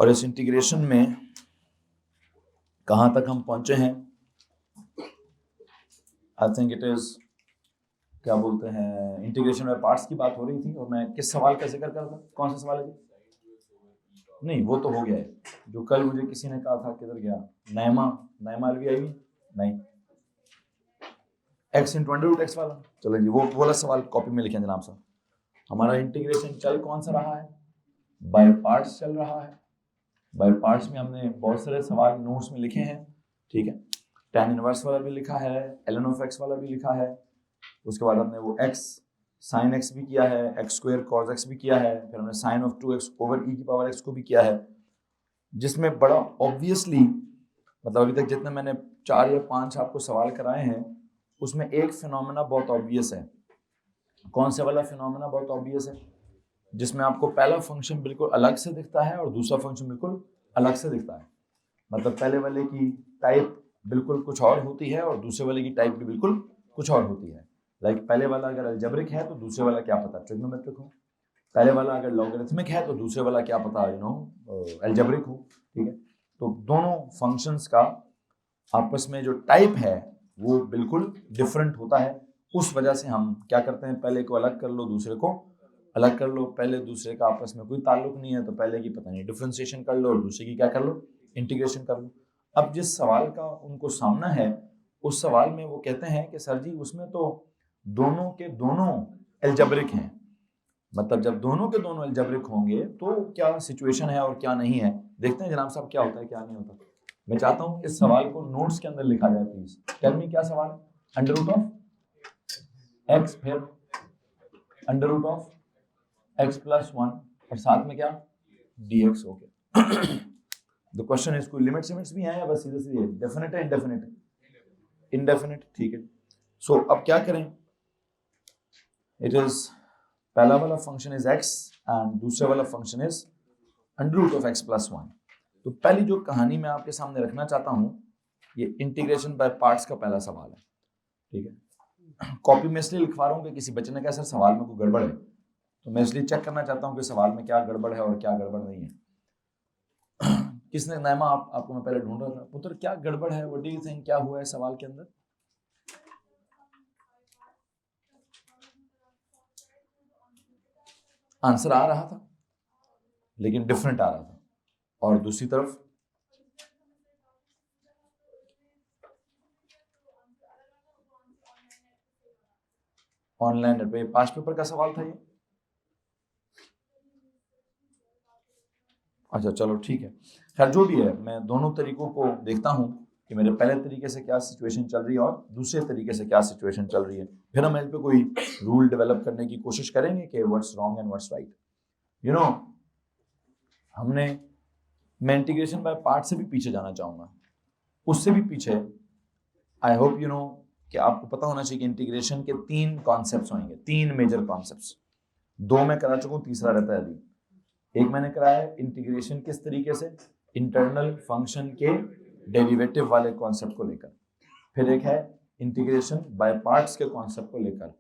और इस इंटीग्रेशन में कहाँ तक हम पहुंचे हैं? आई थिंक इट इज, क्या बोलते हैं, इंटीग्रेशन में पार्ट्स की बात हो रही थी और मैं किस सवाल का जिक्र कर रहा था? कौन सा सवाल है जी? नहीं, वो तो हो गया है। जो कल मुझे किसी ने कहा था, किधर गया? नैमा भी आई नहीं, x into under root x वाला। चलो जी, वो वाला सवाल कॉपी में लिखें जनाब साहब। हमारा इंटीग्रेशन चल कौन सा रहा है? बाय पार्ट्स चल रहा है। बाय पार्ट्स में हमने बहुत सारे सवाल नोट्स में लिखे हैं, ठीक है। tan इनवर्स वाला भी लिखा है, ln ऑफ x वाला भी लिखा है। उसके बाद हमने वो x sin x भी किया है, x स्क्वायर cos x भी किया है, फिर हमने sin of 2x over e की पावर x को भी किया है, जिसमें बड़ा ऑब्वियसली, मतलब अभी तक जितने मैंने 4 या 5 आपको सवाल कराए हैं, उसमें एक फिनोमेना बहुत ऑब्वियस है। कौन से वाला फिनोमेना बहुत ऑब्वियस है? जिसमें आपको पहला फंक्शन बिल्कुल अलग से दिखता है और दूसरा फंक्शन बिल्कुल अलग से दिखता है। मतलब पहले वाले की टाइप बिल्कुल कुछ और होती है और दूसरे वाले की टाइप भी बिल्कुल कुछ और होती है। लाइक पहले वाला अगर अलजेब्रिक है तो दूसरे वाला क्या पता ट्रिग्नोमेट्रिक हो। पहले वाला अगर लॉगरिथमिक है तो दूसरे वाला क्या पता अलजेब्रिक हो, ठीक है। तो दोनों फंक्शंस का आपस में जो टाइप है वो बिल्कुल डिफरेंट होता है। उस वजह से हम क्या करते हैं, पहले को अलग कर लो, दूसरे को अलग कर लो। पहले दूसरे का आपस में कोई ताल्लुक नहीं है तो पहले की पता नहीं डिफरेंशिएशन कर लो और दूसरे की क्या कर लो, इंटीग्रेशन कर लो। अब जिस सवाल का उनको सामना है, उस सवाल में वो कहते हैं कि सर जी उसमें तो दोनों के दोनों अलजेब्रिक हैं। मतलब जब दोनों के दोनों अलजेब्रिक होंगे तो क्या सिचुएशन है और क्या नहीं है। देखते हैं जनाब साहब क्या होता है क्या नहीं होता। मैं चाहता हूं इस सवाल को नोट्स के अंदर लिखा जाए प्लीज। टेल मी क्या सवाल है? अंडर रूट ऑफ एक्स, फिर under root of x plus 1 और साथ में क्या dx हो गया। द क्वेश्चन इज कोई लिमिट्स भी हैं या बस सीधे सीधे डेफिनेट है इंडेफिनेट? इंडेफिनेट, ठीक है। सो अब क्या करें? इट इज पहला वाला फंक्शन इज x एंड दूसरे वाला function is under root of x plus 1। तो पहली जो कहानी मैं आपके सामने रखना चाहता हूं, ये इंटीग्रेशन बाय पार्ट्स का पहला सवाल है, ठीक है। कॉपी में इसलिए लिखवा रहा हूं कि किसी बच्चे ने कहा सर सवाल में कोई गड़बड़ है, तो मैं इसलिए चेक करना चाहता हूं कि सवाल में क्या गड़बड़ है और क्या गड़बड़ नहीं है। किसने नैमा आपको मैं पहले ढूंढ रहा था, पुत्र क्या गड़बड़ है? व्हाट डू यू थिंक, क्या हुआ है सवाल के अंदर? आंसर आ रहा था लेकिन डिफरेंट आ रहा था, और दूसरी तरफ ऑनलाइन पे पास पेपर का सवाल था ये। अच्छा चलो ठीक है, खैर जो भी है, मैं दोनों तरीकों को देखता हूं कि मेरे पहले तरीके से क्या सिचुएशन चल रही है और दूसरे तरीके से क्या सिचुएशन चल रही है। फिर हम इस पे कोई रूल डेवलप करने की कोशिश करेंगे कि what's wrong and what's right. You know, मैं इंटीग्रेशन बाय पार्ट से भी पीछे जाना चाहूंगा, उससे भी पीछे। आई होप यू नो कि आपको पता होना चाहिए कि इंटीग्रेशन के 3 कॉन्सेप्ट्स होंगे, 3 मेजर कॉन्सेप्ट्स। 2 मैं करा चुका हूं, तीसरा रहता है अभी। एक मैंने कराया है इंटीग्रेशन किस तरीके से, इंटरनल फंक्शन के डेरिवेटिव वाले कॉन्सेप्ट को लेकर। फिर एक है इंटीग्रेशन बाय पार्ट्स के कॉन्सेप्ट को लेकर।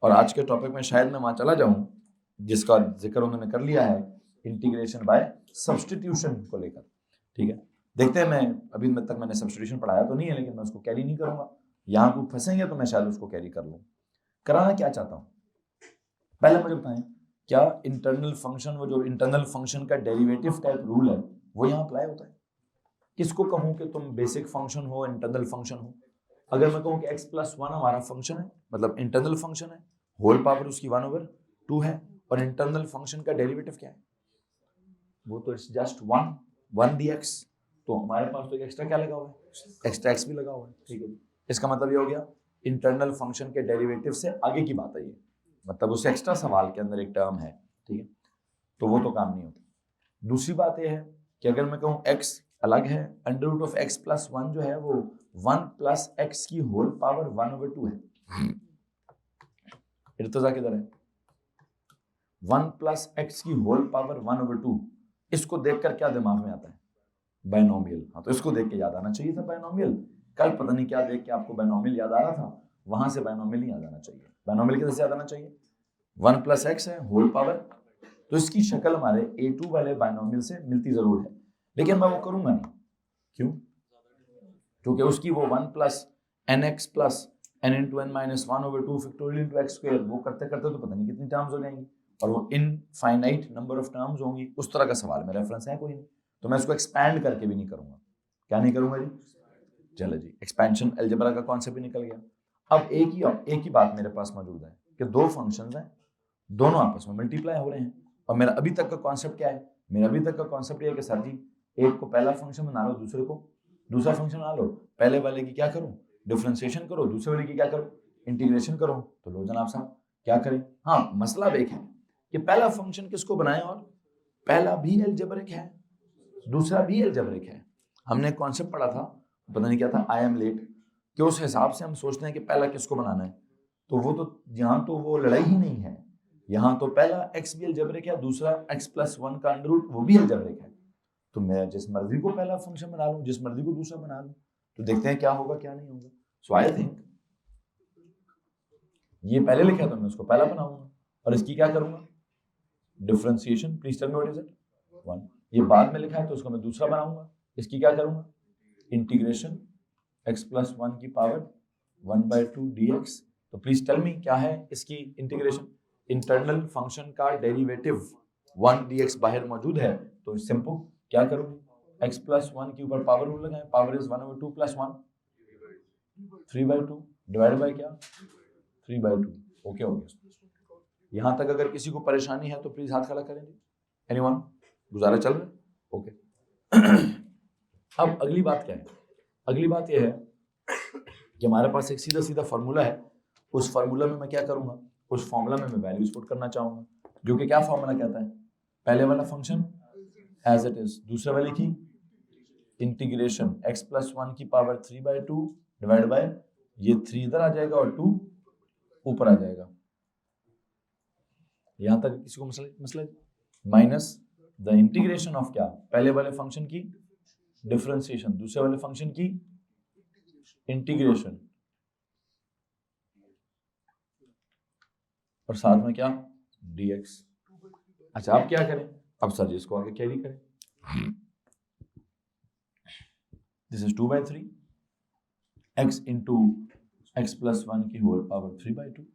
और आज के टॉपिक में शायद मैं वहां चला जाऊं जिसका जिक्र उन्होंने कर लिया है, इंटीग्रेशन बाय सब्स्टिट्यूशन को लेकर, ठीक है। देखते हैं, मैं अभी तक मैंने सब्स्टिट्यूशन पढ़ाया तो नहीं है, लेकिन मैं उसको कैरी नहीं करूंगा। यहाँ को फंसेंगे तो मैं शायद उसको कैरी कर लूँ। कराना क्या चाहता हूँ, पहले मुझे बताएं, क्या इंटरनल फंक्शन, वो जो इंटरनल फंक्शन का डेरिवेटिव टाइप रूल है, वो यहाँ अप्लाई होता है? किसको कहूँ कि तुम बेसिक फंक्शन हो, इंटरनल फंक्शन हो? अगर मैं कहूँ कि x प्लस 1 हमारा फंक्शन है, मतलब इंटरनल फंक्शन है, होल पावर उसकी 1/2 है, और इंटरनल फंक्शन का डेरिवेटिव क्या है? वो तो इट्स जस्ट 1 dx। तो हमारे पास तो एक एक्स्ट्रा क्या लगा हुआ है, एक्स्ट्रा x भी लगा हुआ है, ठीक है। इसका मतलब ये हो गया इंटरनल फंक्शन के डेरिवेटिव से आगे की बात है ये, मतलब उस एक्स्ट्रा सवाल के अंदर एक टर्म है, ठीक है। तो वो तो काम नहीं होता। दूसरी बात ये है कि अगर मैं कहूँ x अलग है, under root of x plus 1 जो है वो 1 प्लस x की होल पावर 1/2 है। इर्तजा किधर है? 1 प्लस x की होल पावर 1/2। इसको देखकर क्या दिमाग में आता है? बायनोमियल। हाँ, तो इसको देख के याद आना चाहिए था बायनोमियल। कल पता नहीं क्या देख के आपको बायनोमियल याद आ रहा था, वहां से बायनोमियल नहीं याद आना चाहिए। बायनोमियल किधर से याद आना चाहिए? 1 प्लस x है होल पावर, तो इसकी शक्ल हमारे A2 वाले बायनोमियल से मिलती जरूर है। लेकिन मैं वो करूंगा नहीं। क्यों? क्योंकि उसकी वो 1 plus n x plus n into n minus 1/2 factorial into x square, वो करते करते तो पता नहीं कितनी टर्म्स हो जाएंगी, और वो इनफाइनाइट नंबर ऑफ टर्म्स होंगी। उस तरह का सवाल में रेफरेंस है कोई नहीं, तो मैं इसको एक्सपैंड करके भी नहीं करूंगा। क्या नहीं करूंगा जी? चलो जी, एक्सपेंशन अलजेब्रा का कॉन्सेप्ट भी निकल गया। अब एक ही बात मेरे पास मौजूद है कि दो फंक्शंस हैं, दोनों आपस में मल्टीप्लाई हो रहे हैं, और मेरा अभी तक का कॉन्सेप्ट क्या है? मेरा अभी तक का कॉन्सेप्ट ये है कि सर जी, एक को पहला फंक्शन बना लो, दूसरे को दूसरा फंक्शन बना लो। पहले वाले की क्या करो? डिफरेंशिएशन करो। दूसरे वाले की क्या करो? इंटीग्रेशन करो। तो लो जनाब साहब, क्या करें? हाँ, मसला अब एक है कि पहला फंक्शन किसको बनाएं, और पहला भी अलजेब्रिक है, दूसरा भी अलजेब्रिक है। हमने कॉन्सेप्ट पढ़ा था, पता नहीं क्या था, आई एम लेट, कि उस हिसाब से हम सोचते हैं कि पहला किसको बनाना है। तो वो तो यहाँ तो वो लड़ाई ही नहीं है। यहाँ तो पहला एक्स भी अलजेब्रिक है, दूसरा एक्स प्लस 1 का अंडर रूट वो भी अलजेब्रिक है। तो मैं जिस मर्जी को पहला फंक्शन बना लूँ, जिस मर्जी को दूसरा बना लूँ, तो देखते हैं क्या होगा क्या नहीं होगा। सो आई थिंक ये पहले लिखा तो मैं उसको पहला बनाऊंगा, और इसकी क्या करूंगा? Differentiation. Please tell me what is it? 1। ये बाद में लिखा है तो उसको मैं दूसरा बनाऊंगा, इसकी क्या करूंगा? इंटीग्रेशन x प्लस 1 की पावर 1/2 dx। तो प्लीज टेल मी क्या है इसकी इंटीग्रेशन? इंटरनल फंक्शन का डेरिवेटिव 1 dx बाहर मौजूद है, तो सिंपल क्या करूं? x प्लस 1 के ऊपर पावर रूल लगाएं, power is 1/2 plus 1 3/2 divide by क्या? 3/2। ओके हो गया। यहां तक अगर किसी को परेशानी है तो प्लीज हाथ खड़ा करें। एनीवन? गुजारा चल रहा है? ओके। अब अगली बात क्या है? अगली बात यह है कि हमारे पास एक सीधा सीधा फार्मूला है। उस फार्मूला में मैं क्या करूंगा? उस फार्मूला में मैं वैल्यूज पुट करना चाहूंगा, जो कि क्या फार्मूला कहता है? पहले वाला फंक्शन एज इट इज, दूसरे वाले की इंटीग्रेशन x प्लस 1 की पावर 3/2 डिवाइड बाय, ये 3 इधर आ जाएगा और 2 ऊपर आ जाएगा। यहां तक किसी को मसला माइनस द इंटीग्रेशन ऑफ क्या? पहले वाले फंक्शन की डिफरेंशिएशन, दूसरे वाले फंक्शन की इंटीग्रेशन, और साथ में क्या? dx। अच्छा, आप क्या करें? अब सर जी इसको आगे कैरी करें। This is 2/3 x into x plus 1 की होल पावर 3/2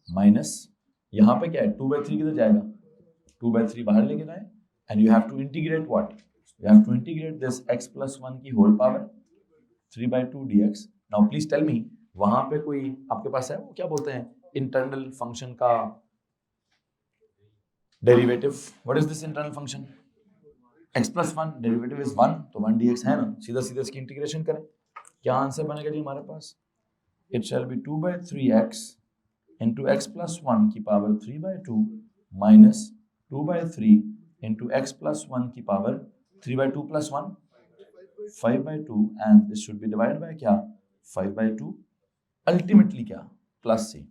माइनस, यहां पे क्या है? 2/3 किधर जाएगा? 2/3 बाहर लेके जाए, and you have to integrate what? You have to integrate this x plus 1 की whole power 3/2 dx। Now please tell me, वहां पे कोई आपके पास है वो क्या बोलते हैं इंटरनल फंक्शन का derivative? What is this internal function? x plus 1 derivative is 1, तो 1 dx है ना, सीधा सीधा इसकी इंटीग्रेशन करें। क्या आंसर बनेगा जी हमारे पास? It shall be 2/3x into x plus 1 की power 3/2 minus 2/3 into x plus 1 की power 3/2 plus 1 5/2, and this should be divided by क्या? 5/2, अल्टीमेटली क्या? Plus c।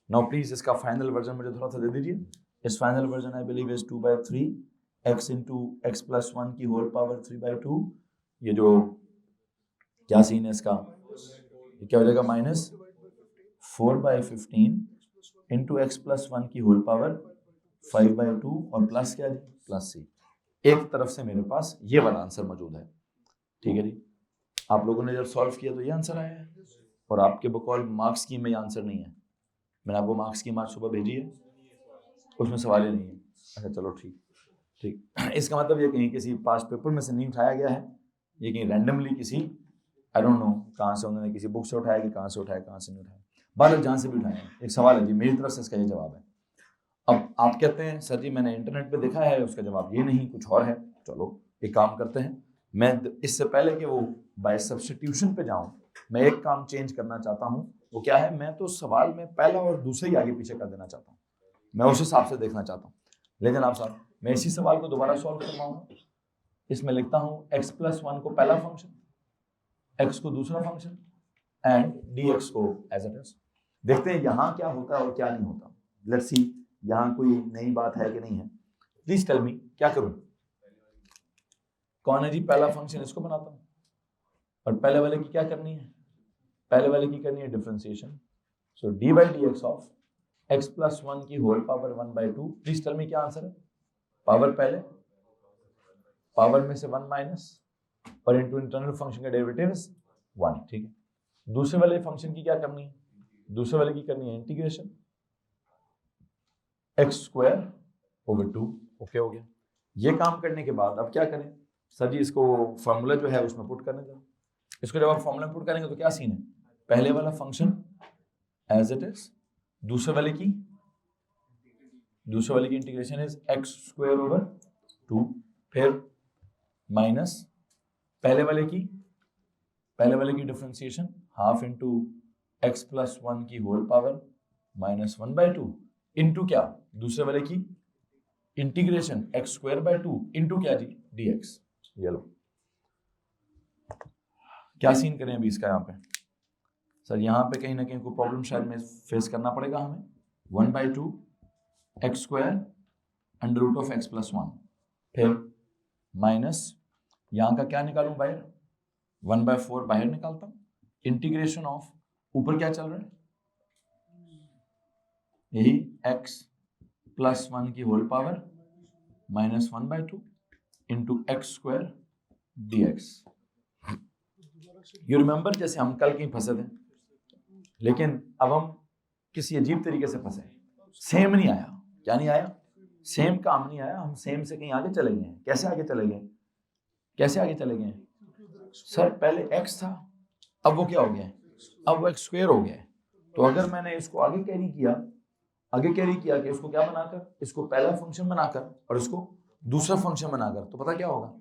नाउ प्लीज इसका फाइनल वर्जन मुझे थोड़ा सा दे दीजिए। इस final version I believe is 2/3 x into x plus 1 की होल पावर 3/2। ये जो क्या सीन है इसका, ये क्या हो जाएगा? माइनस 4/15 इंटू एक्स प्लस 1 की होल पावर 5/2, और प्लस क्या जी? Plus c। एक तरफ से मेरे पास ये वाला आंसर मौजूद है, ठीक है जी। आप लोगों ने जब सॉल्व किया तो ये आंसर आया है, और आपके बकौल मार्क्स की में आंसर नहीं है। मैंने आपको मार्क्स की मार्क्स सुबह भेजी है, उसमें सवाल ही नहीं है। अच्छा चलो ठीक ठीक। इसका मतलब ये कहीं किसी पास्ट पेपर में से नहीं उठाया गया है, ये कहीं रैंडमली किसी आई डोंट नो कहाँ से उन्होंने किसी बुक से उठाया कि कहाँ से उठाया, कहाँ से नहीं उठाया, बाहर जहाँ से भी उठाया है। एक सवाल है जी मेरी तरफ से, इसका ये जवाब है। अब आप कहते हैं सर जी मैंने इंटरनेट पे देखा है, उसका जवाब ये नहीं कुछ और है। चलो एक काम करते हैं, मैं इससे पहले कि वो बाय सब्स्टिट्यूशन पे जाऊं, मैं एक काम चेंज करना चाहता हूं। वो क्या है? मैं तो सवाल में पहला और दूसरा ही आगे पीछे कर देना चाहता हूँ, मैं उस हिसाब से देखना चाहता हूँ। लेकिन आप साहब, मैं इसी सवाल को दोबारा सॉल्व करवाऊंगा। इसमें लिखता हूँ x प्लस 1 को पहला फंक्शन, x को दूसरा फंक्शन, एंड dx को एज इट इज। देखते हैं यहाँ क्या होता है और क्या नहीं होता। लेट्स सी यहाँ कोई नई बात है कि नहीं है। प्लीज टेल मी क्या करूं? कौन है जी पहला फंक्शन? इसको बनाता हूं, और पहले वाले की क्या करनी है? पहले वाले की करनी है differentiation. So d by d x of x plus 1 की whole power 1/2। Please tell me क्या आंसर है? पावर पहले, पावर में से 1 माइनस और इनटू इंटरनल फंक्शन का डेरिवेटिव इज 1, ठीक है। दूसरे वाले फंक्शन की क्या करनी है, दूसरे वाले की करनी है integration x square over 2, okay हो गया। ये काम करने के बाद अब क्या करें सर जी, इसको फॉर्मूला जो है उसमें पुट करने दो। इसको जब आप फॉर्मूला पुट करेंगे तो क्या सीन है, पहले वाला फंक्शन एज इट इज, दूसरे वाले की integration is x square over 2, फिर माइनस पहले वाले की differentiation half into x plus 1 की होल पावर माइनस 1/2 इंटू क्या, दूसरे वाले की integration x square by 2 into क्या जी dx। ये लो, क्या सीन करें अभी इसका यहाँ पे सर, यहाँ पे कहीं ना कहीं कोई प्रॉब्लम शायद में फेस करना पड़ेगा हमें। 1/2 x square under root of x plus 1, फिर माइनस यहाँ का क्या निकालूं बाहर, 1/4 बाहर निकालता हूँ, इंटीग्रेशन ऑफ ऊपर क्या चल रहा है, यही x प्लस 1 की whole power minus 1/2 into x square dx। You remember जैसे हम कल कहीं फंसे थे, लेकिन अब हम किसी अजीब तरीके से फंसे, सेम नहीं आया, क्या नहीं आया, सेम काम नहीं आया, हम सेम से कहीं आगे चले गए। कैसे आगे चले गए सर, पहले x था, अब वो क्या हो गया, अब वो x स्क्वायर हो गया। तो अगर मैंने इसको आगे कैरी किया कि इसको क्या बनाकर, इसको पहला फंक्शन बनाकर और इसको दूसरा फंक्शन बनाकर, तो पता क्या होगा,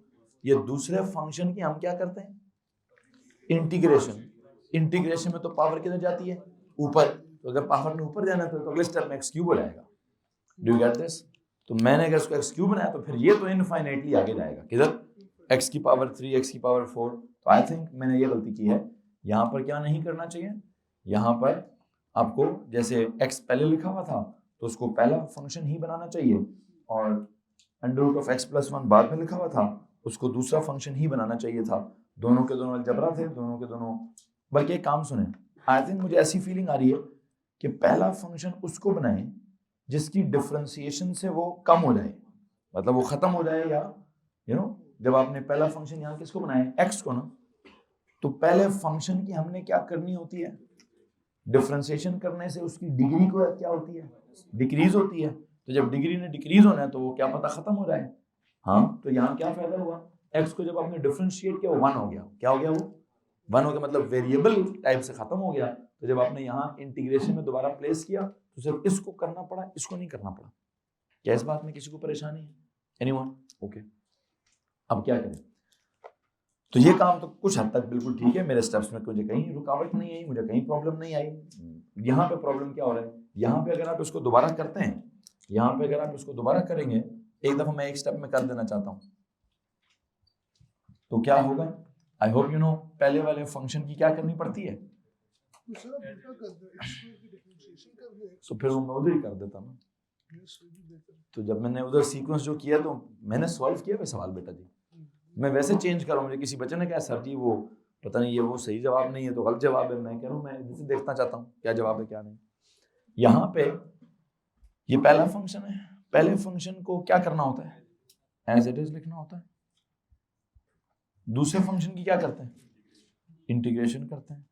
ये दूसरे फंक्शन की हम क्या करते हैं इंटीग्रेशन में तो पावर किधर जाती है, ऊपर। तो अगर पावर ने ऊपर जाना तो अगले स्टेप में एक्स क्यूब हो जाएगा। Do you get this? तो मैंने अगर इसको एक्स क्यूब बनाया तो फिर ये तो इनफाइनाइटली आगे जाएगा, किधर, एक्स की पावर 3, एक्स की पावर 4। तो आई थिंक मैंने ये गलती की है, यहाँ पर क्या नहीं करना चाहिए, यहाँ पर आपको जैसे x पहले लिखा हुआ था तो उसको पहला फंक्शन ही बनाना चाहिए, और under root of x plus 1 बाद में लिखा हुआ था उसको दूसरा फंक्शन ही बनाना चाहिए था। दोनों के दोनों अलजबरा थे, दोनों के दोनों। बल्कि एक काम सुने, आई थिंक मुझे ऐसी फीलिंग आ रही है कि पहला फंक्शन उसको बनाएं जिसकी डिफरेंशिएशन से वो कम हो जाए, मतलब वो खत्म हो जाए, या जब आपने पहला फंक्शन यहाँ किसको बनाया, x को ना, तो पहले फंक्शन की हमने क्या करनी होती है, डिफरेंशिएशन करने से उसकी डिग्री को क्या होती है, डिक्रीज होती है। तो जब डिग्री ने डिक्रीज होना है तो वो क्या पता खत्म हो जाए। हाँ, तो यहाँ क्या फायदा हुआ, x को जब आपने डिफरेंशिएट किया वो 1 हो गया। क्या हो गया, वो 1 हो गया, मतलब वेरिएबल टाइप से खत्म हो गया। तो जब आपने यहाँ इंटीग्रेशन में दोबारा प्लेस किया तो सिर्फ इसको करना पड़ा, इसको नहीं करना पड़ा। क्या इस बात में किसी को परेशानी है, एनीवन? ओके, अब क्या करें? तो ये काम तो कुछ हद तक बिल्कुल ठीक है, मेरे स्टेप्स में मुझे कहीं रुकावट नहीं आई, मुझे कहीं प्रॉब्लम नहीं आई। यहाँ पे प्रॉब्लम क्या हो रहा है, यहाँ पे अगर आप इसको दोबारा करते हैं, यहाँ पे अगर आप इसको दोबारा करेंगे, एक दफा मैं एक स्टेप में कर देना चाहता हूँ, तो क्या होगा, आई होप यू नो, पहले वाले फंक्शन की क्या करनी पड़ती है, तो फिर वो मैं उधर ही कर देता हूँ। तो जब मैंने उधर सीक्वेंस जो किया तो मैंने सॉल्व किया सवाल बेटा जी, मैं वैसे चेंज कर रहा हूँ। मुझे किसी बच्चे ने कहा सर जी वो पता नहीं, ये वो सही जवाब नहीं है तो गलत जवाब है। मैं कह रहा हूँ मैं इसे देखना चाहता हूँ क्या जवाब है क्या नहीं। यहाँ पे ये पहला फंक्शन है, पहले फंक्शन को क्या करना होता है, एज इट इज लिखना होता है। दूसरे फंक्शन की क्या करते हैं, इंटीग्रेशन करते हैं।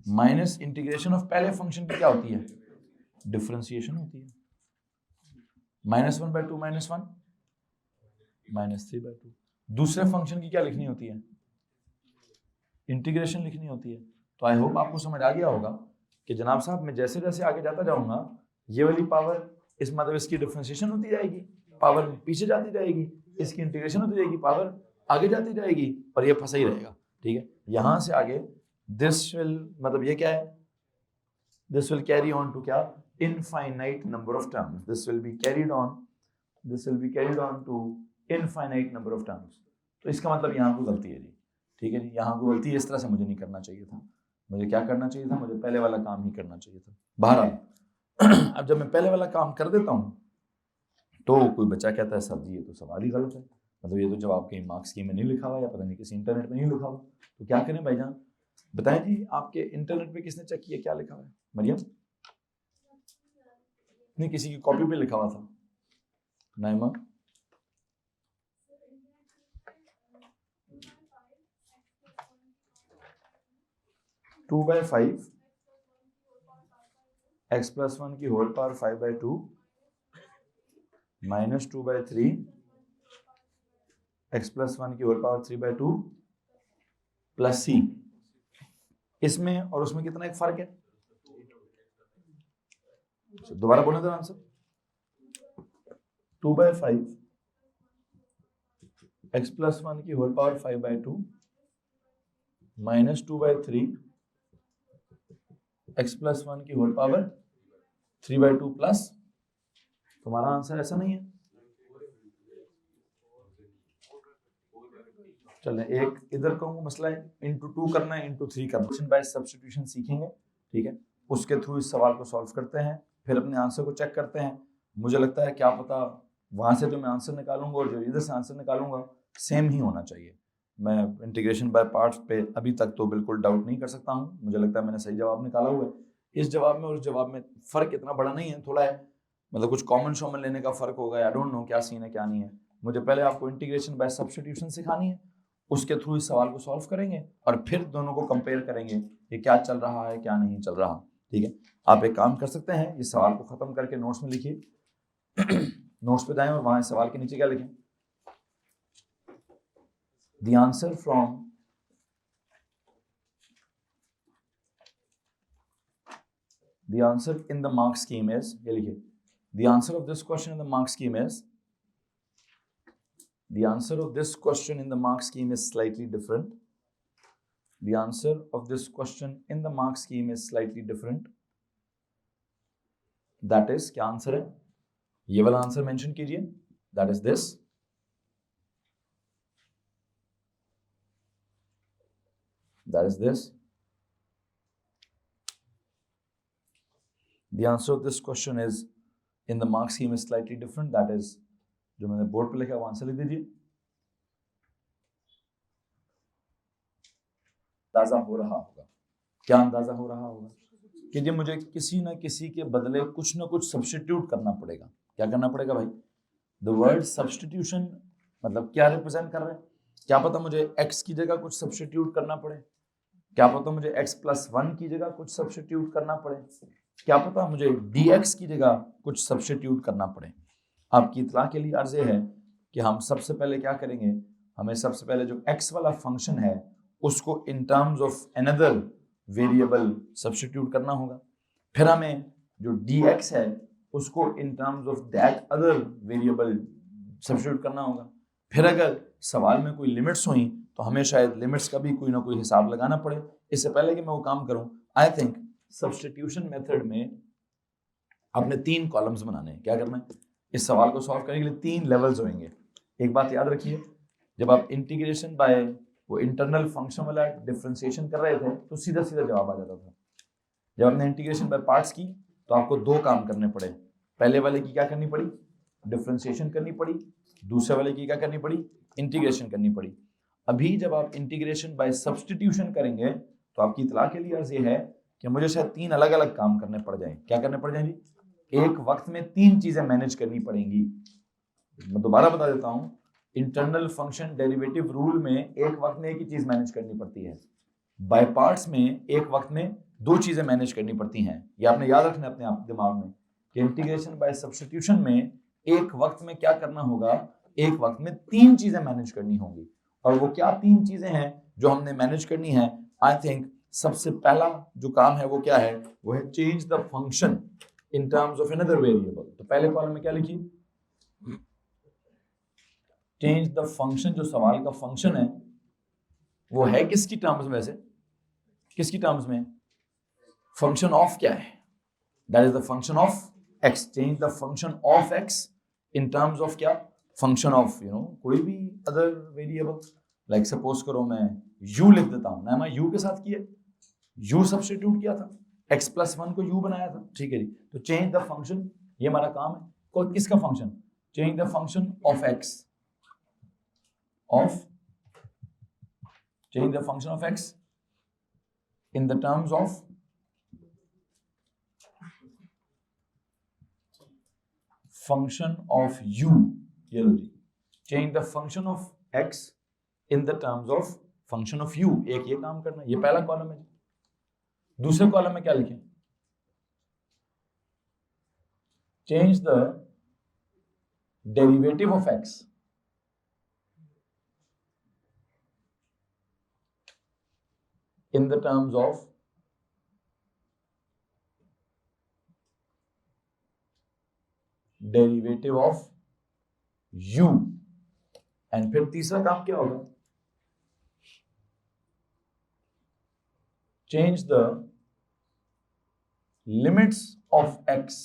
माइनस इंटीग्रेशन ऑफ पहले फंक्शन की क्या होती है, डिफरेंशिएशन होती है। -1/2 -1 -3/2। दूसरे फंक्शन की क्या लिखनी होती है, इंटीग्रेशन लिखनी होती है। तो आई होप आपको समझ आ गया होगा कि जनाब साहब मैं जैसे जैसे आगे जाता जाऊंगा, ये वाली पावर इस मतलब इसकी डिफरेंशिएशन होती जाएगी, पावर पीछे जाती जाएगी, इसकी इंटीग्रेशन होती जाएगी, पावर आगे जाती जाएगी, और ये फंसा ही रहेगा। ठीक है, यहां से आगे दिस विल, मतलब ये क्या है, this will carry on to क्या, infinite number of terms. This will be carried on to infinite number of terms. तो इसका मतलब यहाँ को गलती है जी, ठीक है जी, यहाँ को गलती है, इस तरह से मुझे नहीं करना चाहिए था। मुझे क्या करना चाहिए था, मुझे पहले वाला काम ही करना चाहिए था। बहरहाल अब जब मैं पहले वाला काम कर देता हूँ तो कोई बच्चा कहता है सर जी ये तो सवाल ही गलत है, मतलब ये तो जवाब कहीं मार्क्स की में नहीं लिखा हुआ, या पता नहीं किसी इंटरनेट में नहीं लिखा हुआ। तो क्या करें भाईजान, बताएं जी, आपके इंटरनेट पे किसने चेक किया क्या लिखा हुआ है, मरियम? नहीं, किसी की कॉपी पे लिखा हुआ था, नाइमा? 2/5 x plus 1 की whole power 5/2 minus 2/3 x plus 1 की होल पावर 3/2 प्लस c। इसमें और उसमें कितना एक फर्क है, दोबारा बोलने दो आंसर। 2/5 x plus 1 की whole power 5/2 minus 2/3 x plus 1 की होल पावर 3/2 प्लस, तुम्हारा आंसर ऐसा नहीं है। चलें एक इधर का मसला है, इंटू 2 करना है, इंटू 3 करना है। बाय सब्स्टिट्यूशन सीखेंगे, ठीक है, उसके थ्रू इस सवाल को सॉल्व करते हैं, फिर अपने आंसर को चेक करते हैं। मुझे लगता है क्या पता वहां से जो मैं आंसर निकालूंगा और जो इधर से आंसर निकालूंगा सेम ही होना चाहिए। मैं इंटीग्रेशन बाय पार्ट्स पे अभी तक तो बिल्कुल डाउट नहीं कर सकता हूँ, मुझे लगता है मैंने सही जवाब निकाला हुआ है। इस जवाब में और उस जवाब में फ़र्क इतना बड़ा नहीं है, थोड़ा है, मतलब कुछ कॉमन शॉमन लेने का फ़र्क होगा, आई डोंट नो क्या सीन है क्या नहीं है। मुझे पहले आपको इंटीग्रेशन बाय सब्स्टिट्यूशन सिखानी है, उसके थ्रू इस सवाल को सॉल्व करेंगे और फिर दोनों को कंपेयर करेंगे कि क्या चल रहा है क्या नहीं चल रहा, ठीक है। आप एक काम कर सकते हैं, इस सवाल को ख़त्म करके नोट्स में लिखिए। नोट्स पे जाएं और वहाँ सवाल के नीचे क्या लिखें, The answer in the mark scheme is, ये लिखिए, the answer of this question in the mark scheme is, the answer of this question in the mark scheme is slightly different. The answer of this question in the mark scheme is slightly different. That is, क्या answer है, ये वाला answer mention कीजिए, that is this. That is this. The answer of this question is in the mark scheme is slightly different. That is, जो मैंने board पे लिखा है वो आंसर लिख दीजिए। अंदाजा हो रहा होगा, क्या अंदाजा हो रहा होगा कि जी मुझे किसी न किसी के बदले कुछ न कुछ सब्स्टिट्यूट करना पड़ेगा। क्या करना पड़ेगा भाई, द वर्ड सब्स्टिट्यूशन मतलब क्या रिप्रेजेंट कर रहे हैं, क्या पता मुझे x की जगह कुछ सब्स्टिट्यूट करना पड़े, क्या पता मुझे x plus 1 की जगह कुछ सब्स्टिट्यूट करना पड़े, क्या पता मुझे dx की जगह कुछ सब्स्टिट्यूट करना पड़े। आपकी इत्तला के लिए अर्ज़ है कि हम सबसे पहले क्या करेंगे, हमें सबसे पहले जो x वाला फंक्शन है उसको in terms of another variable substitute करना होगा, फिर हमें जो dx है उसको in terms of that other variable substitute करना होगा। फिर अगर सवाल में कोई लिमिट्स हुई तो हमें शायद लिमिट्स का भी कोई ना कोई हिसाब लगाना पड़े। इससे पहले कि मैं वो काम करूं, आई थिंक सब्स्टिट्यूशन मेथड में आपने 3 कॉलम्स बनाने हैं। क्या करना है, इस सवाल को सॉल्व करने के लिए 3 लेवल्स होंगे। एक बात याद रखिए, जब आप इंटीग्रेशन बाय वो इंटरनल फंक्शन वाला डिफरेंशिएशन कर रहे थे तो सीधा सीधा जवाब आ जाता था। जब आपने इंटीग्रेशन बाय पार्ट्स की तो आपको 2 काम करने पड़े। पहले वाले की क्या करनी पड़ी, डिफरेंशिएशन करनी पड़ी, दूसरे वाले की क्या करनी पड़ी, इंटीग्रेशन करनी पड़ी। अभी जब आप इंटीग्रेशन बाय सब्स्टिट्यूशन करेंगे तो आपकी इत्तला के लिए अर्ज ये है कि मुझे शायद 3 अलग अलग काम करने पड़ जाएं। क्या करने पड़ जाएंगे, एक वक्त में 3 चीजें मैनेज करनी पड़ेंगी। मैं दोबारा बता देता हूं, इंटरनल फंक्शन डेरिवेटिव रूल में एक वक्त में एक ही चीज मैनेज करनी पड़ती है, बाय पार्ट्स में एक वक्त में 2 चीजें मैनेज करनी पड़ती हैं। ये आपने याद रखना है अपने आप दिमाग में कि इंटीग्रेशन बाय सब्स्टिट्यूशन में एक वक्त में क्या करना होगा, एक वक्त में 3 चीजें मैनेज करनी होंगी। और वो क्या 3 चीजें हैं जो हमने मैनेज करनी है, आई थिंक सबसे पहला जो काम है वो क्या है, वो है change the function in terms of another variable. तो पहले कॉलम में क्या लिखिए, चेंज द फंक्शन। जो सवाल का फंक्शन है वो है किसकी टर्म्स में, वैसे किसकी टर्म्स में, फंक्शन ऑफ क्या है, that is the function of x। Change the function of x in terms of क्या, फंक्शन ऑफ कोई भी अदर वेरिएबल। लाइक सपोज करो मैं u लिख देता हूं ना, मैं u के साथ किया, u सब्स्टिट्यूट किया था, x plus 1 को u बनाया था, ठीक है जी। तो चेंज द फंक्शन, ये हमारा काम है। कोई किसका function, change the function of x, of change the function of x in the terms of function of u। ये लो जी, change the function of x in the terms of function of u। एक ये काम करना, ये पहला column है। दूसरे column में क्या लिखें? Change the derivative of x in the terms of derivative of u, and फिर तीसरा काम क्या होगा? change the limits of x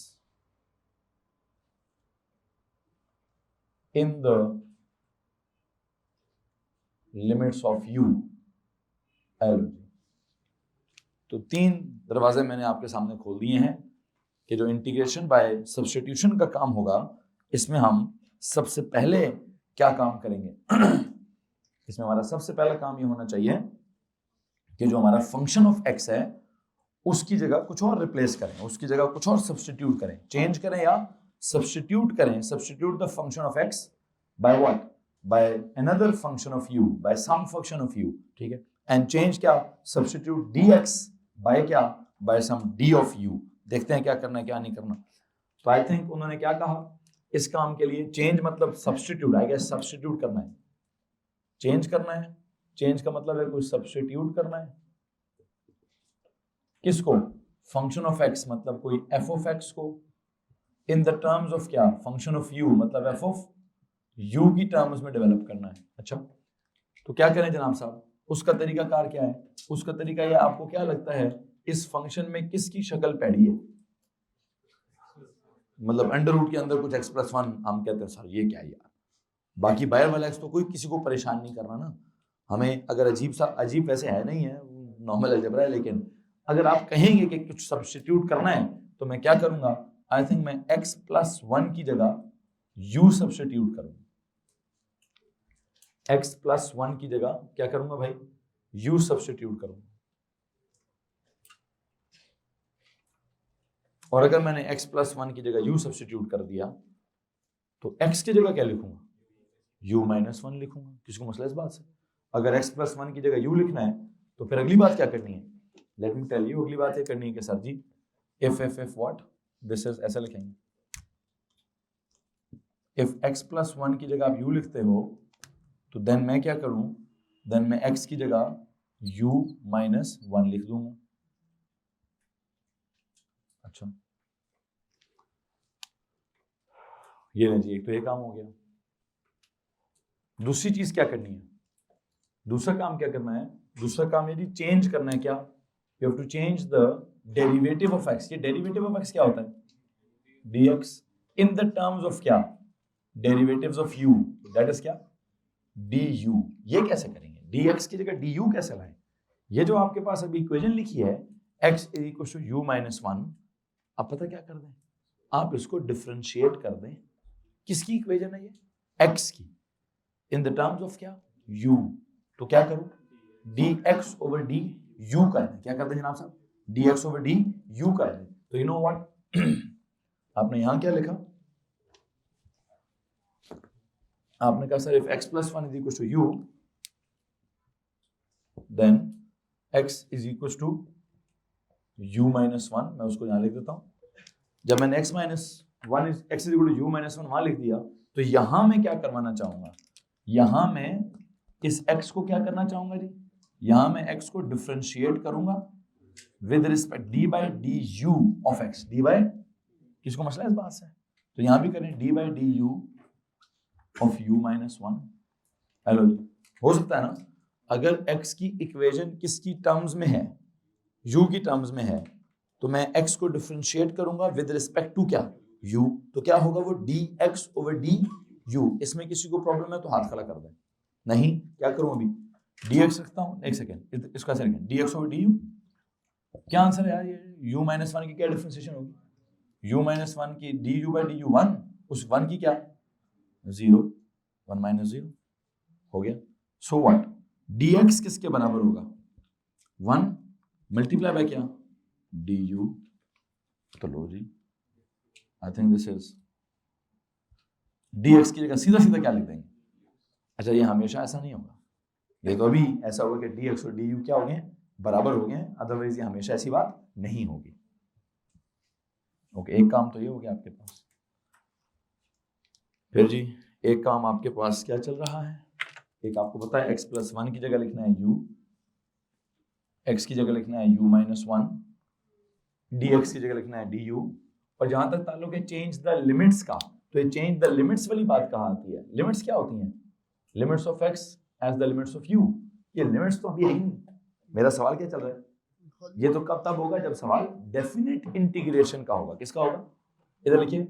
in the limits of u. तो 3 दरवाजे मैंने आपके सामने खोल दिए हैं कि जो इंटीग्रेशन बाय सब्स्टिट्यूशन का काम होगा, इसमें हम सबसे पहले क्या काम करेंगे? इसमें हमारा सबसे पहला काम ये होना चाहिए कि जो हमारा फंक्शन ऑफ एक्स है उसकी जगह कुछ और रिप्लेस करें, उसकी जगह कुछ और सब्स्टिट्यूट करें, चेंज करें या सब्स्टिट्यूट करें। Substitute the function of x by what? By another function of u, by some function of u, ठीक है। एंड चेंज क्या? सब्स्टिट्यूट dx बाय क्या? By some d of u। देखते हैं क्या करना है क्या नहीं करना। तो आई थिंक उन्होंने क्या कहा इस काम के लिए? चेंज मतलब सब्स्टिट्यूट, आई गेस सब्स्टिट्यूट करना है, चेंज करना है। चेंज का मतलब है कोई सब्स्टिट्यूट करना है। किसको? फंक्शन ऑफ एक्स मतलब कोई एफ ऑफ एक्स को इन द टर्म्स ऑफ क्या? फंक्शन ऑफ यू मतलब एफ ऑफ यू की टर्म्स में डेवलप करना है। अच्छा, तो क्या करें जनाब साहब? उसका तरीकाकार क्या है? उसका तरीका ये, आपको क्या लगता है इस फंक्शन में किसकी शक्ल पैड़ी है? मतलब अंडर रूट के अंदर कुछ x + 1 हम कहते हैं सर ये क्या है यार, बाकी बाहर वाला x तो कोई किसी को परेशान नहीं करना ना हमें। अगर अजीब वैसे है नहीं है, नॉर्मल अलजेब्रा है, लेकिन अगर आप कहेंगे कि कुछ सब्स्टिट्यूट करना है तो मैं क्या करूंगा? आई थिंक मैं x + 1 की जगह u सब्स्टिट्यूट करूंगा। x + 1 की जगह क्या करूंगा भाई? u सब्स्टिट्यूट करूंगा। और अगर मैंने x + 1 की जगह u सब्स्टिट्यूट कर दिया तो x की जगह क्या लिखूंगा? u - 1 लिखूंगा। किसको मसला इस बात से? अगर x + 1 की जगह u लिखना है तो फिर अगली बात क्या करनी है? लेट मी टेल यू, अगली बात ये करनी है कि sir ji if what this is, ऐसा लिखेंगे। if x + 1 की जगह आप u लिखते हो तो देन मैं क्या करूं? देन मैं x की जगह u - 1 लिख दूंगा। अच्छा, ये लीजिए, एक तो ये काम हो गया। दूसरी चीज क्या करनी है? दूसरा काम क्या करना है? दूसरा काम यदि चेंज करना है क्या? You have to change the derivative of x। ये डेरिवेटिव ऑफ x क्या होता है? dx in the terms of क्या? Derivatives of u, that is क्या? du। ये कैसे करेंगे? dx की जगह du कैसे लाएं? ये जो आपके पास अभी इक्वेशन लिखी है x = u - 1, आप पता क्या कर दें? आप इसको डिफरेंशिएट कर दें। किसकी इक्वेशन है ये? x की, इन द टर्म्स ऑफ क्या? u। तो क्या करूं? dx/du कर दें। क्या कर दें जनाब साहब? dx/du कर दें। तो यू नो व्हाट, आपने यहां क्या लिखा? आपने कहा sir if x + 1 = u then x = u - 1। मैं उसको यहां लिख देता हूं। जब मैंने x - 1 x = u - 1 वहां लिख दिया तो यहां मैं क्या करवाना चाहूंगा? यहां मैं इस x को क्या करना चाहूंगा जी? यहां मैं x को डिफरेंशिएट करूंगा with respect d/du of x। किसको मसला है इस बात से? तो यहां भी करें d/du ऑफ u - 1। हेलो जी, हो सकता है ना अगर x की इक्वेशन किसकी टर्म्स में है? u की टर्म्स में है, तो मैं x को डिफरेंशिएट करूंगा विद रिस्पेक्ट टू क्या? u। तो क्या होगा वो? dx/du। इसमें किसी को प्रॉब्लम है तो हाथ खड़ा कर दें। नहीं, क्या करूं अभी? dx रखता हूं। एक सेकेंड, इसका ऐसे लिखें dx/du। क्या आंसर है यार? ये u - 1 की क्या डिफरेंशिएशन होगी? u - 1 की du/du 1, उस 1 की क्या? 0, 1 - 0 हो गया। So what? dx किसके बराबर होगा? 1 मल्टीप्लाई बाय क्या? du। तो लो जी, I think this is dx की जगह सीधा सीधा क्या लिख देंगे? अच्छा, ये हमेशा ऐसा नहीं होगा, ये तो अभी ऐसा होगा कि dx और du क्या हो गए? बराबर हो गए हैं, अदरवाइज ये हमेशा ऐसी बात नहीं होगी। ओके, एक काम तो ये हो गया आपके पास। फिर जी एक काम आपके पास क्या चल रहा है, एक आपको पता है x+1 की जगह लिखना है u, x की जगह लिखना है u-1, dx की जगह लिखना है du, और जहां तक ताल्लुक है चेंज द लिमिट्स का, तो ये चेंज द लिमिट्स वाली बात कहाँ आती है? लिमिट्स क्या होती हैं? Limits of x as the limits of u। ये लिमिट्स तो अभी है ही नहीं। मेरा सवाल क्या चल रहा है, ये तो कब तब होगा जब सवाल डेफिनेट इंटीग्रेशन का होगा। किसका होगा? इधर लिखिए,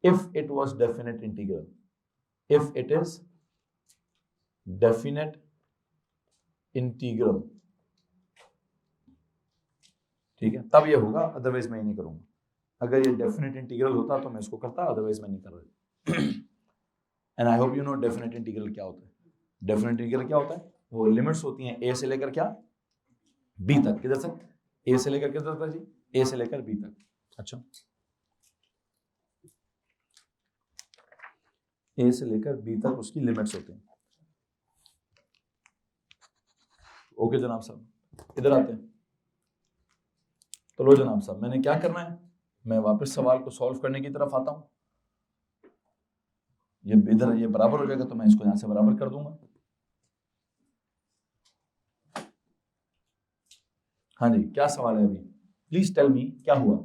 if it was definite integral, if it is definite integral, ठीक है, तब ये होगा, अदरवाइज मैं नहीं करूंगा। अगर ये डेफिनेट इंटीग्रल होता तो मैं इसको करता, अदरवाइज मैं नहीं कर रहा। And I hope you know definite integral क्या होता है। डेफिनेट इंटीग्रल क्या होता है? वो लिमिट्स होती हैं ए से लेकर क्या, बी तक। किधर तक? ए से लेकर किधर तक जी? ए से लेकर बी तक। अच्छा, ए से लेकर बी तक उसकी लिमिट्स होती हैं। ओके जनाब साहब, इधर आते हैं। तो लो जनाब साहब, मैंने क्या करना है, मैं वापस सवाल को सॉल्व करने की तरफ आता हूं। ये इधर ये बराबर हो जाएगा तो मैं इसको यहां से बराबर कर दूंगा। हाँ जी, क्या सवाल है अभी? प्लीज टेल मी क्या हुआ।